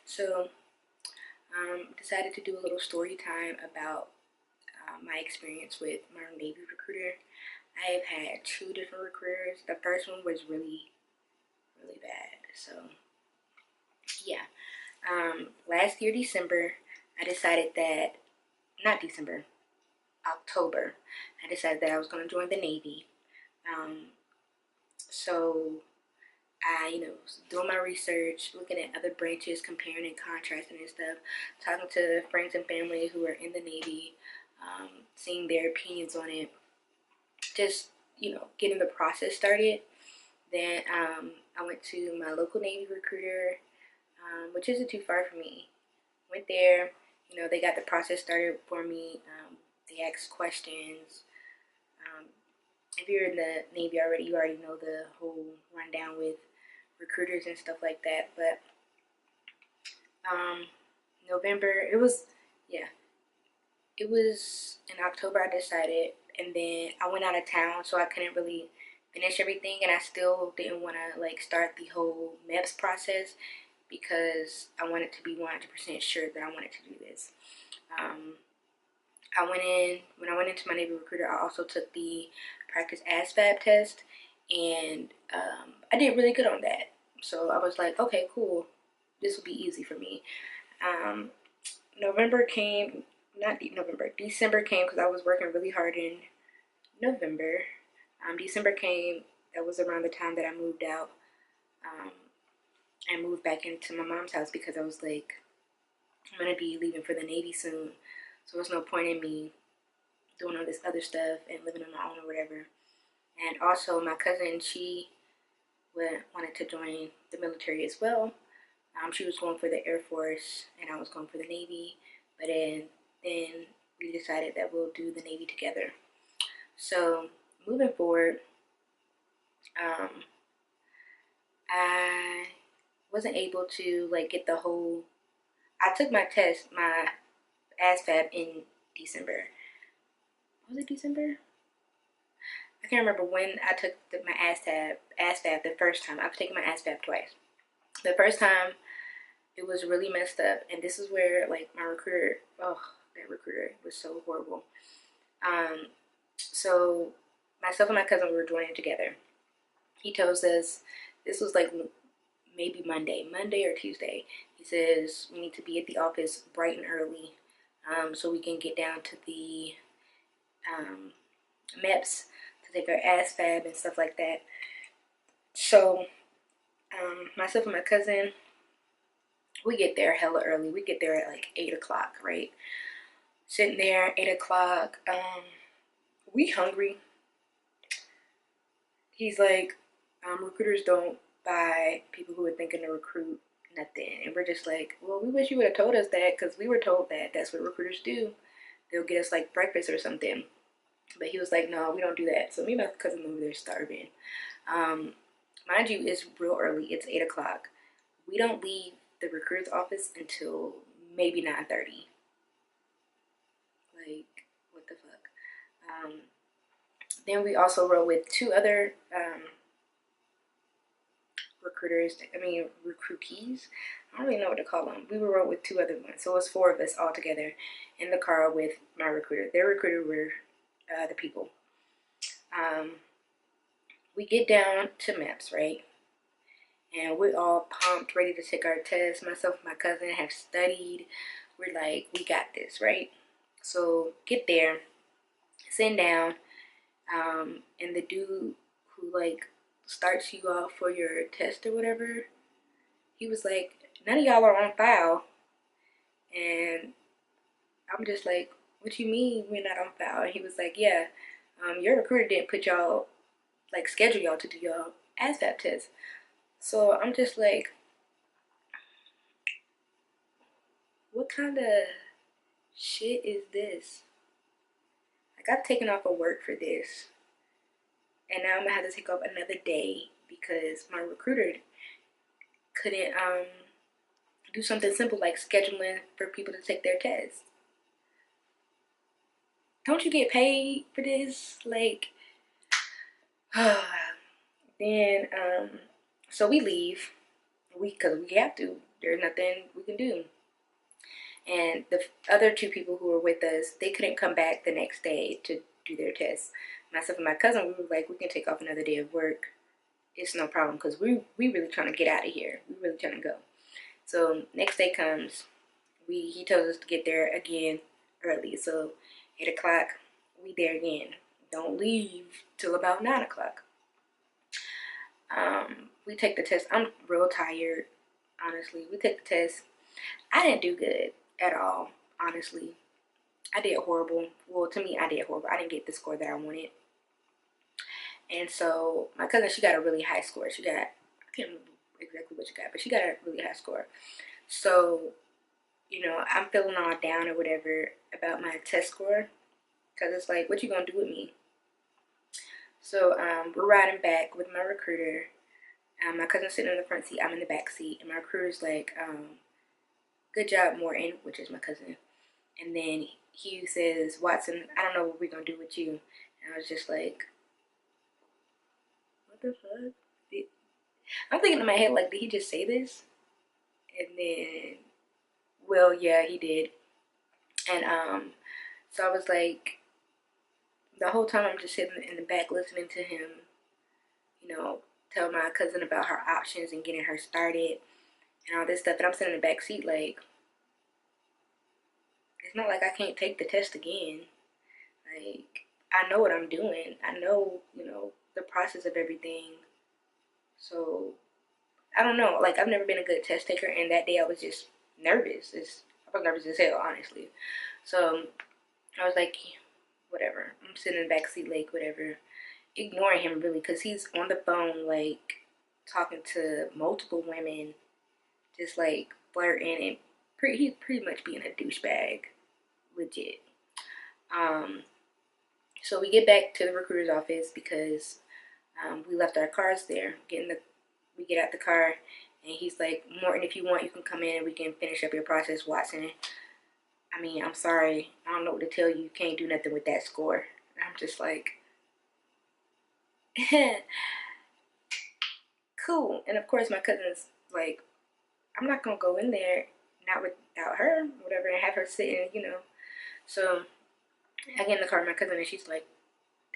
So, decided to do a little story time about my experience with my Navy recruiter. I have had two different recruiters. The first one was really, really bad. So, yeah. Last year, December, I decided that, not December, October, I decided that I was going to join the Navy. So I, was doing my research, looking at other branches, comparing and contrasting and stuff, talking to friends and family who are in the Navy, seeing their opinions on it, just, getting the process started. Then I went to my local Navy recruiter, which isn't too far from me. Went there, they got the process started for me. They asked questions. Um, if you're in the Navy already, you already know the whole rundown with recruiters and stuff like that. But November, yeah, it was in October I decided, and then I went out of town, so I couldn't really finish everything, and I still didn't want to like start the whole MEPS process because I wanted to be 100% sure that I wanted to do this. When I went into my Navy recruiter, I also took the practice ASVAB test, and I did really good on that. So I was like, okay, cool, this will be easy for me. November came, not November, December came because I was working really hard in November. December came, that was around the time that I moved out. I moved back into my mom's house because I was like, I'm going to be leaving for the Navy soon. So there's no point in me doing all this other stuff and living on my own or whatever. And also my cousin, she wanted to join the military as well. She was going for the Air Force and I was going for the Navy. But then we decided that we'll do the Navy together. So moving forward, I wasn't able to like get the whole. I took my test, my ASVAB in December. Was it December? I can't remember when I took my ASVAB the first time. I've taken my ASVAB twice. The first time, it was really messed up, and this is where like my recruiter, that recruiter was so horrible. So myself and my cousin, we were joining together. He tells us, this was like maybe Monday or Tuesday. He says we need to be at the office bright and early, so we can get down to the MEPS to take our ASVAB and stuff like that. So myself and my cousin, we get there hella early. We get there at like 8 o'clock, right? Sitting there, 8 o'clock. We hungry. He's like, recruiters don't buy people who are thinking to recruit nothing. And we're just like, well, we wish you would have told us that because we were told that that's what recruiters do. They'll get us like breakfast or something. But he was like, no, we don't do that. So me and my cousin over there starving. Mind you, it's real early. It's 8 o'clock. We don't leave the recruiter's office until maybe 9:30. Like, what the fuck? Then we also rode with two other recruitees. I don't really know what to call them. We were rode with two other ones. So it was four of us all together in the car with my recruiter. Their recruiter were the people. We get down to MEPS, right? And we're all pumped, ready to take our test. Myself and my cousin have studied. We're like, we got this, right? So get there, sit down, and the dude who like starts you off for your test or whatever, he was like, none of y'all are on file. And I'm just like, what you mean we're not on file? And he was like, yeah, your recruiter didn't put y'all, like schedule y'all to do y'all ASVAB test. So I'm just like, what kind of shit is this? I got taken off of work for this. And now I'm gonna have to take off another day because my recruiter couldn't do something simple like scheduling for people to take their tests. Don't you get paid for this? Like, then so we leave. Because we have to. there's nothing we can do. And the other two people who were with us, they couldn't come back the next day to do their tests. Myself and my cousin, we were like, we can take off another day of work. It's no problem, because we really trying to get out of here. We really trying to go. So next day comes, he tells us to get there again early. So 8 o'clock, we there again. Don't leave till about 9 o'clock. We take the test. I'm real tired, honestly. We take the test. I didn't do good at all, honestly. I did horrible. Well, to me, I did horrible. I didn't get the score that I wanted. And so my cousin, she got a really high score. She got, I can't remember exactly what she got, but she got a really high score. So, you know, I'm feeling all down or whatever about my test score, because it's like, what you gonna do with me? So we're riding back with my recruiter. My cousin's sitting in the front seat, I'm in the back seat, and my recruiter's like, good job, Morton, which is my cousin. And then he says, Watson, I don't know what we're gonna do with you. And I was just like, what the fuck? I'm thinking in my head, like, did he just say this? And then, well, yeah, he did. And so I was like, the whole time I'm just sitting in the back listening to him, you know, tell my cousin about her options and getting her started and all this stuff. And I'm sitting in the back seat like, it's not like I can't take the test again. Like, I know what I'm doing. I know, you know, the process of everything. So, I don't know. Like, I've never been a good test taker, and that day I was just nervous. I was nervous as hell, honestly. So, I was like, whatever. I'm sitting in the back seat, like, whatever. Ignoring him, really, because he's on the phone, like, talking to multiple women, just, like, flirting, and he's pretty much being a douchebag. Legit. So we get back to the recruiter's office because we left our cars there. We get out the car, and he's like, Morton, if you want, you can come in and we can finish up your process, Watson. I mean, I'm sorry. I don't know what to tell you. You can't do nothing with that score. And I'm just like, cool. And of course, my cousin's like, I'm not going to go in there, not without her, whatever, and have her sitting, you know. So I get in the car with my cousin, and she's like,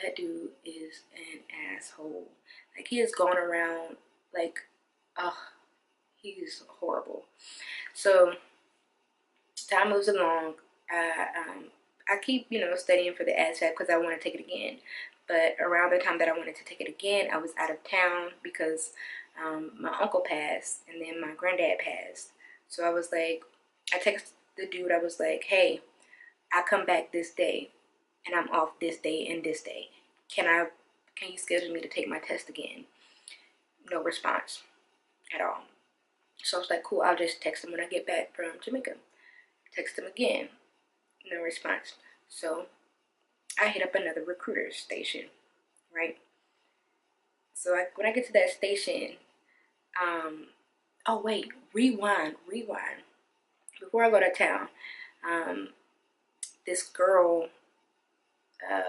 that dude is an asshole. Like, he is going around, like, ugh, he's horrible. So time moves along. I keep, you know, studying for the ASVAB because I want to take it again. But around the time that I wanted to take it again, I was out of town because my uncle passed and then my granddad passed. So I was like, I texted the dude, I was like, hey, I come back this day and I'm off this day and this day. Can you schedule me to take my test again? No response at all. So I was like, cool, I'll just text him when I get back from Jamaica. Text him again. No response. So I hit up another recruiter station, right? So when I get to that station, oh wait, rewind. Before I go to town, this girl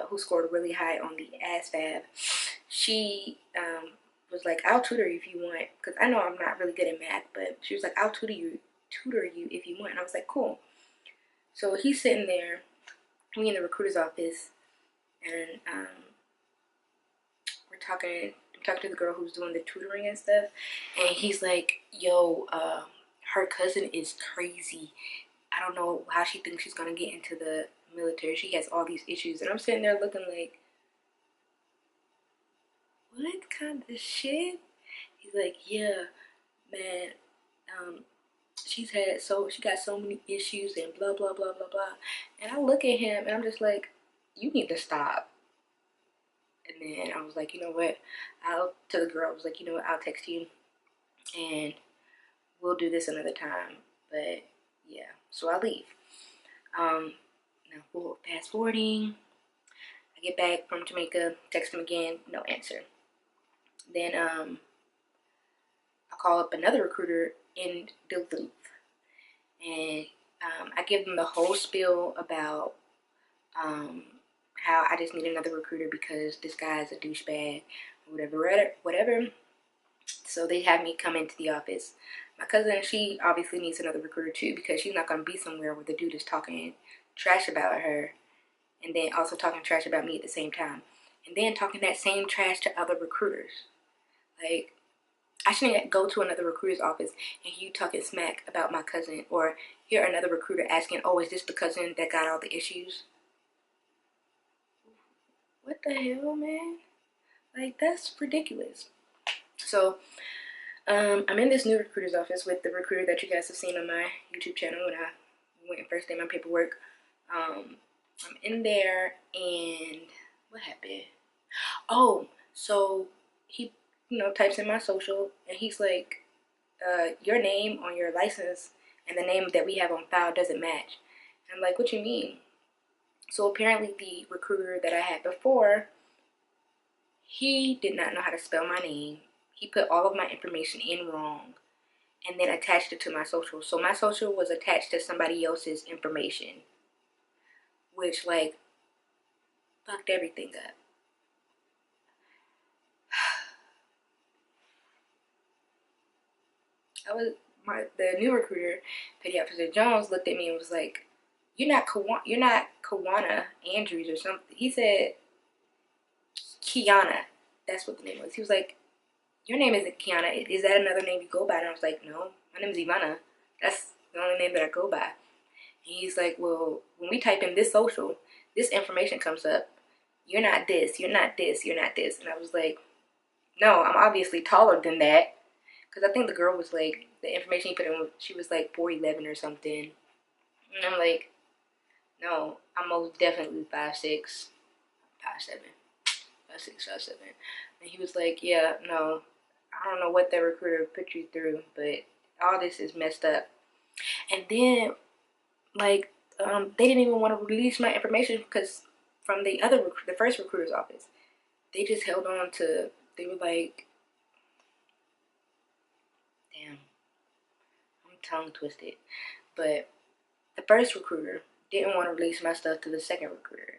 who scored really high on the ASVAB, she was like, I'll tutor you if you want, because I know I'm not really good at math, but she was like, I'll tutor you if you want. And I was like, cool. So he's sitting there, me in the recruiter's office, and I'm talking to the girl who's doing the tutoring and stuff, and he's like, yo, her cousin is crazy. I don't know how she thinks she's gonna get into the military. She has all these issues. And I'm sitting there looking like, what kind of shit? He's like, yeah, man, she got so many issues and blah blah blah blah blah. And I look at him and I'm just like, you need to stop. And then I was like, you know what? I'll tell the girl, I was like, you know what, I'll text you and we'll do this another time. But yeah, so I leave. Now fast forwarding. I get back from Jamaica, text him again, no answer. Then I call up another recruiter in Duluth, and I give them the whole spiel about how I just need another recruiter because this guy is a douchebag, whatever. So they have me come into the office. My cousin, she obviously needs another recruiter too, because she's not going to be somewhere where the dude is talking trash about her and then also talking trash about me at the same time, and then talking that same trash to other recruiters. Like, I shouldn't go to another recruiter's office and hear you talking smack about my cousin, or hear another recruiter asking, oh, is this the cousin that got all the issues? What the hell, man? Like, that's ridiculous. So, I'm in this new recruiter's office with the recruiter that you guys have seen on my YouTube channel when I went and first did my paperwork. I'm in there, and what happened? Oh, so he, types in my social, and he's like, your name on your license and the name that we have on file doesn't match. And I'm like, what you mean? So apparently the recruiter that I had before, he did not know how to spell my name. He put all of my information in wrong and then attached it to my social. So my social was attached to somebody else's information, which, like, fucked everything up. The new recruiter, Petty Officer Jones, looked at me and was like, you're not Kawana Andrews or something. He said Kiana. That's what the name was. He was like, your name isn't Kiana. Is that another name you go by? And I was like, no, my name is Ivana. That's the only name that I go by. And he's like, well, when we type in this social, this information comes up. You're not this, you're not this, you're not this. And I was like, no, I'm obviously taller than that. Because I think the girl was like, the information he put in, she was like 4'11" or something. And I'm like, no, I'm most definitely 5'6", 5'7", 5'6", 5'7". And he was like, yeah, no, I don't know what that recruiter put you through, but all this is messed up. And then, like, they didn't even want to release my information because from the first recruiter's office, they just held on to, they were like, damn, I'm tongue twisted. But the first recruiter didn't want to release my stuff to the second recruiter.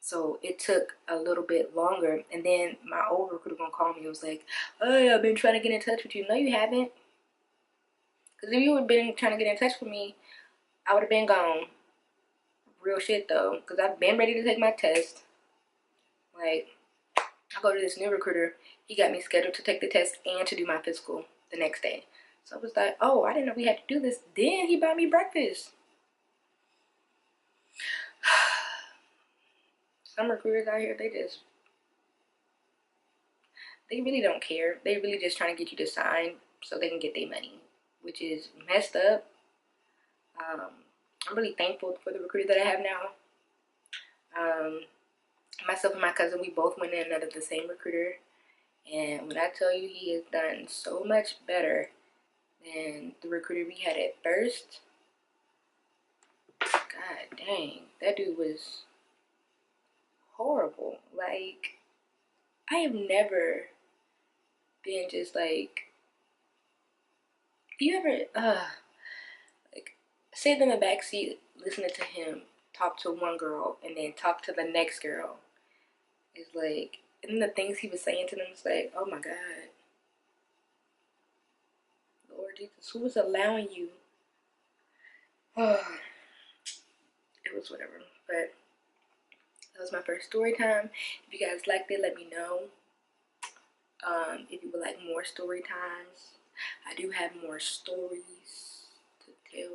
So it took a little bit longer. And then my old recruiter gonna call me and was like, oh, I've been trying to get in touch with you. No, you haven't. Because if you had been trying to get in touch with me, I would have been gone. Real shit though. Because I've been ready to take my test. Like, I go to this new recruiter. He got me scheduled to take the test and to do my physical the next day. So I was like, oh, I didn't know we had to do this. Then he bought me breakfast. Some recruiters out here, they really don't care. They really just trying to get you to sign so they can get their money, which is messed up. I'm really thankful for the recruiter that I have now. Myself and my cousin, we both went in under the same recruiter. And when I tell you, he has done so much better than the recruiter we had at first. God dang, that dude was horrible. Like, I have never been just like, you ever, like, sit in the back seat listening to him talk to one girl and then talk to the next girl. It's like, and the things he was saying to them was like, oh my God. Lord Jesus, who was allowing you? Oh, it was whatever. But that was my first story time. If you guys liked it, let me know. If you would like more story times, I do have more stories to tell.